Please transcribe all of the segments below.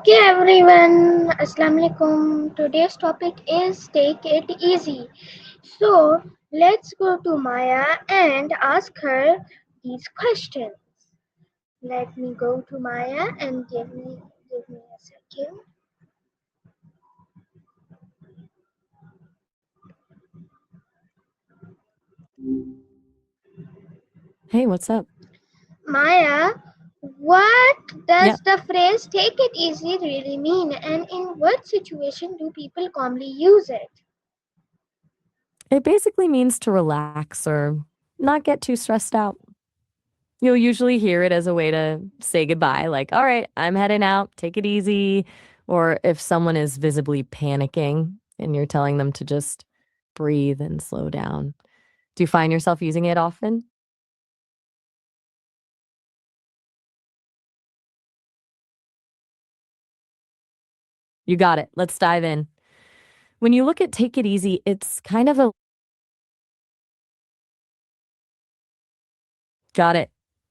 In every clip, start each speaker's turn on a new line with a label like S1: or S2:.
S1: Okay, everyone. Assalamu alaikum. Today's topic is take it easy. So let's go to Maya and ask her these questions. Let me go to Maya and give me a second.
S2: Hey, what's up?
S1: Maya, what
S2: Yeah,
S1: does the phrase take it easy really mean, and in what situation do people commonly use it?
S2: it basically means to relax or not get too stressed out. You'll usually hear it as a way to say goodbye, like, all right, I'm heading out, take it easy. Or if someone is visibly panicking and you're telling them to just breathe and slow down. Do you find yourself using it often? You got it. Let's dive in. When you look at take it easy, it's kind of a got it.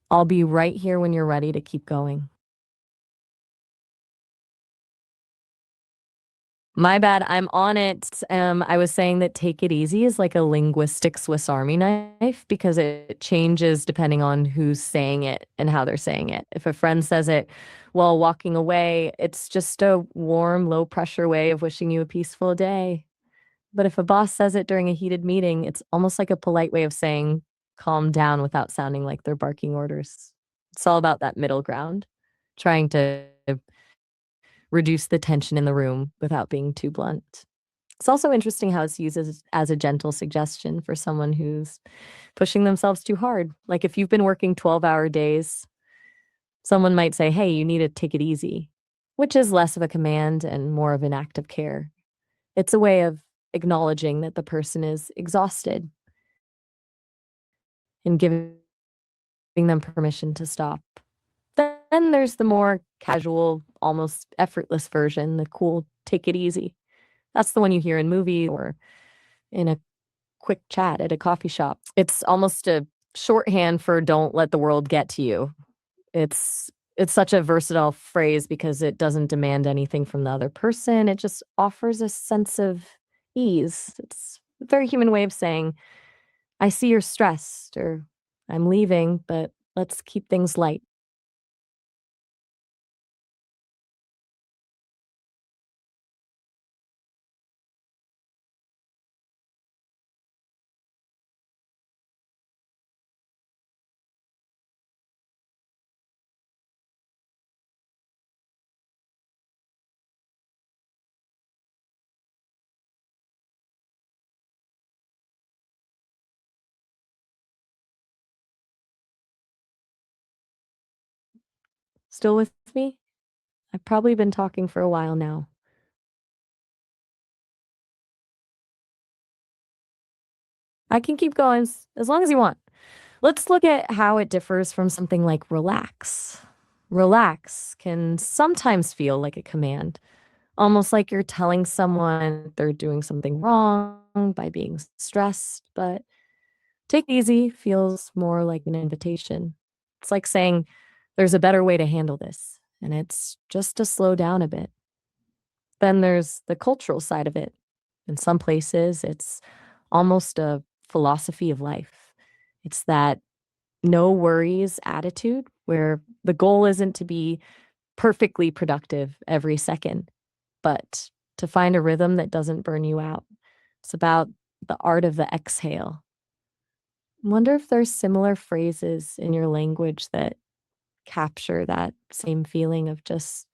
S2: I'll be right here when you're ready to keep going. My bad, I'm on it. I was saying that take it easy is like a linguistic Swiss Army knife because it changes depending on who's saying it and how they're saying it. If a friend says it while walking away, it's just a warm, low pressure way of wishing you a peaceful day. But if a boss says it during a heated meeting, it's almost like a polite way of saying calm down without sounding like they're barking orders. It's all about that middle ground, trying to reduce the tension in the room without being too blunt. It's also interesting how it's used as a gentle suggestion for someone who's pushing themselves too hard. Like if you've been working 12-hour days, someone might say, hey, you need to take it easy, which is less of a command and more of an act of care. It's a way of acknowledging that the person is exhausted and giving them permission to stop. Then there's the more casual, almost effortless version, the cool take it easy. That's the one you hear in movies or in a quick chat at a coffee shop. It's almost a shorthand for don't let the world get to you. It's such a versatile phrase because it doesn't demand anything from the other person. It just offers a sense of ease. It's a very human way of saying, I see you're stressed or I'm leaving, but let's keep things light. Still with me? I've probably been talking for a while now. I can keep going as long as you want. Let's look at how it differs from something like relax. Relax can sometimes feel like a command, almost like you're telling someone they're doing something wrong by being stressed, but take it easy feels more like an invitation. It's like saying there's a better way to handle this, and it's just to slow down a bit. Then there's the cultural side of it. In some places, it's almost a philosophy of life. It's that no worries attitude where the goal isn't to be perfectly productive every second, but to find a rhythm that doesn't burn you out. It's about the art of the exhale. Wonder if there's similar phrases in your language that capture that same feeling of just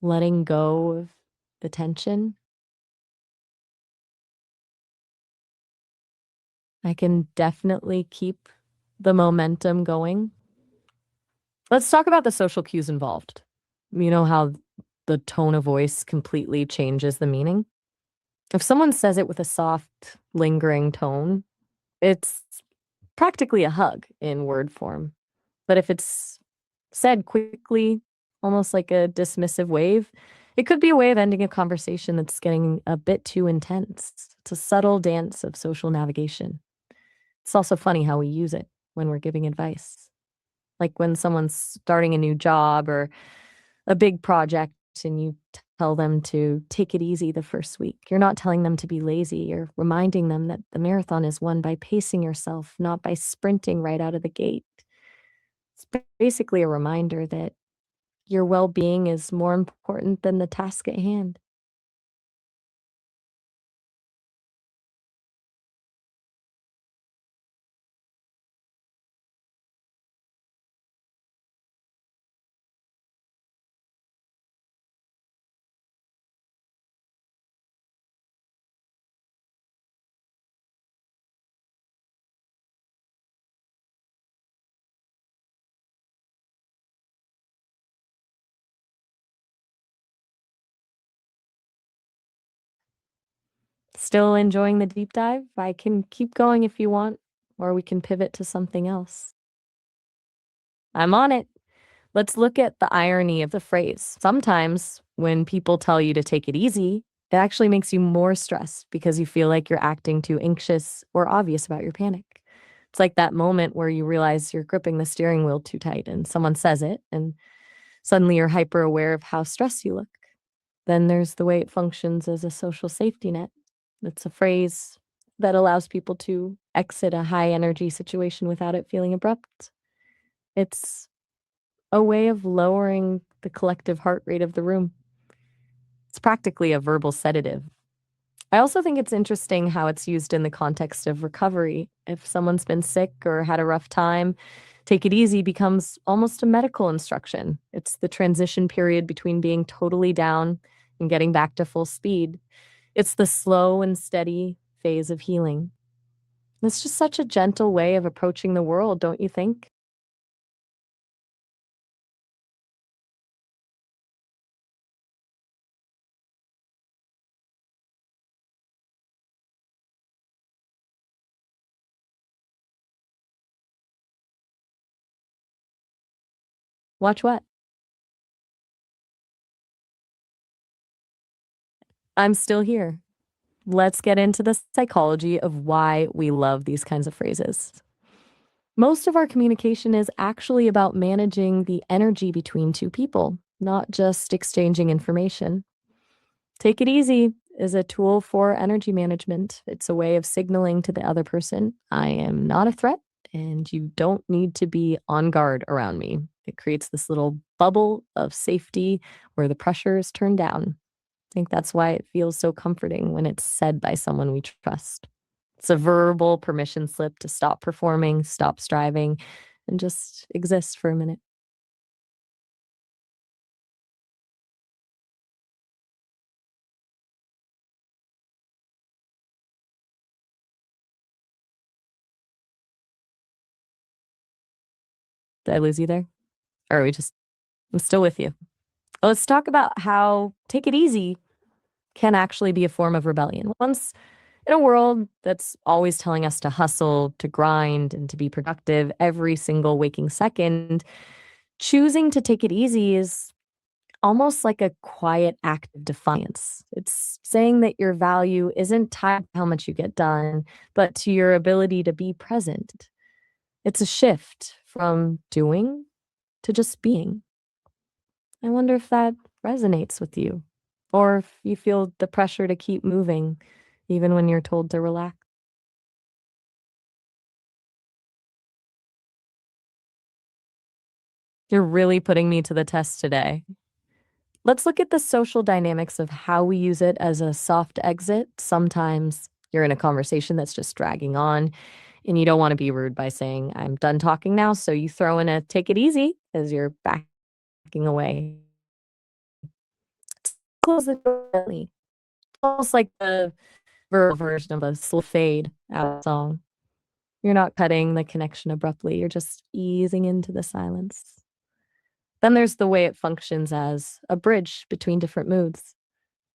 S2: letting go of the tension. I can definitely keep the momentum going. Let's talk about the social cues involved. You know how the tone of voice completely changes the meaning? If someone says it with a soft, lingering tone, it's practically a hug in word form. But if it's said quickly, almost like a dismissive wave, it could be a way of ending a conversation that's getting a bit too intense. It's a subtle dance of social navigation. It's also funny how we use it when we're giving advice. Like when someone's starting a new job or a big project, and you tell them to take it easy the first week. You're not telling them to be lazy. You're reminding them that the marathon is won by pacing yourself, not by sprinting right out of the gate. It's basically a reminder that your well being is more important than the task at hand. Still enjoying the deep dive? I can keep going if you want, or we can pivot to something else. I'm on it. Let's look at the irony of the phrase. Sometimes when people tell you to take it easy, it actually makes you more stressed because you feel like you're acting too anxious or obvious about your panic. It's like that moment where you realize you're gripping the steering wheel too tight and someone says it, and suddenly you're hyper aware of how stressed you look. Then there's the way it functions as a social safety net. It's a phrase that allows people to exit a high energy situation without it feeling abrupt. It's a way of lowering the collective heart rate of the room. It's practically a verbal sedative. I also think it's interesting how it's used in the context of recovery. If someone's been sick or had a rough time, take it easy becomes almost a medical instruction. It's the transition period between being totally down and getting back to full speed. It's the slow and steady phase of healing. It's just such a gentle way of approaching the world, don't you think? Watch what? I'm still here. Let's get into the psychology of why we love these kinds of phrases. Most of our communication is actually about managing the energy between two people, not just exchanging information. Take it easy is a tool for energy management. It's a way of signaling to the other person, I am not a threat and you don't need to be on guard around me. It creates this little bubble of safety where the pressure is turned down. I think that's why it feels so comforting when it's said by someone we trust. It's a verbal permission slip to stop performing, stop striving, and just exist for a minute. Did I lose you there? Or are we just I'm still with you. Let's talk about how take it easy can actually be a form of rebellion. Once in a world that's always telling us to hustle, to grind, and to be productive every single waking second, choosing to take it easy is almost like a quiet act of defiance. It's saying that your value isn't tied to how much you get done, but to your ability to be present. It's a shift from doing to just being. I wonder if that resonates with you, or if you feel the pressure to keep moving even when you're told to relax. You're really putting me to the test today. Let's look at the social dynamics of how we use it as a soft exit. Sometimes you're in a conversation that's just dragging on, and you don't want to be rude by saying, I'm done talking now. So you throw in a take it easy as you're backing away. Close the door gently, almost like the verbal version of a slow fade out song. You're not cutting the connection abruptly, you're just easing into the silence. Then there's the way it functions as a bridge between different moods.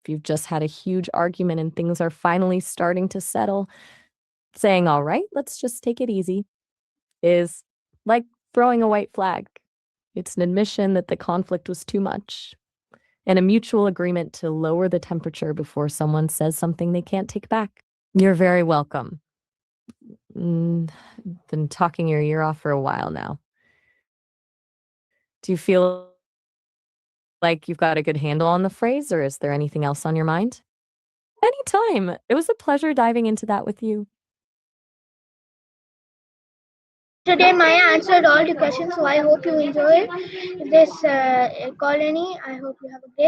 S2: If you've just had a huge argument and things are finally starting to settle, saying, all right, let's just take it easy, is like throwing a white flag. It's an admission that the conflict was too much and a mutual agreement to lower the temperature before someone says something they can't take back. You're very welcome. Mm, been talking your ear off for a while now. Do you feel Like you've got a good handle on the phrase, or is there anything else on your mind? Anytime. It was a pleasure diving into that with you.
S1: Today Maya answered all the questions, so I hope you enjoy this colony. I hope you have a great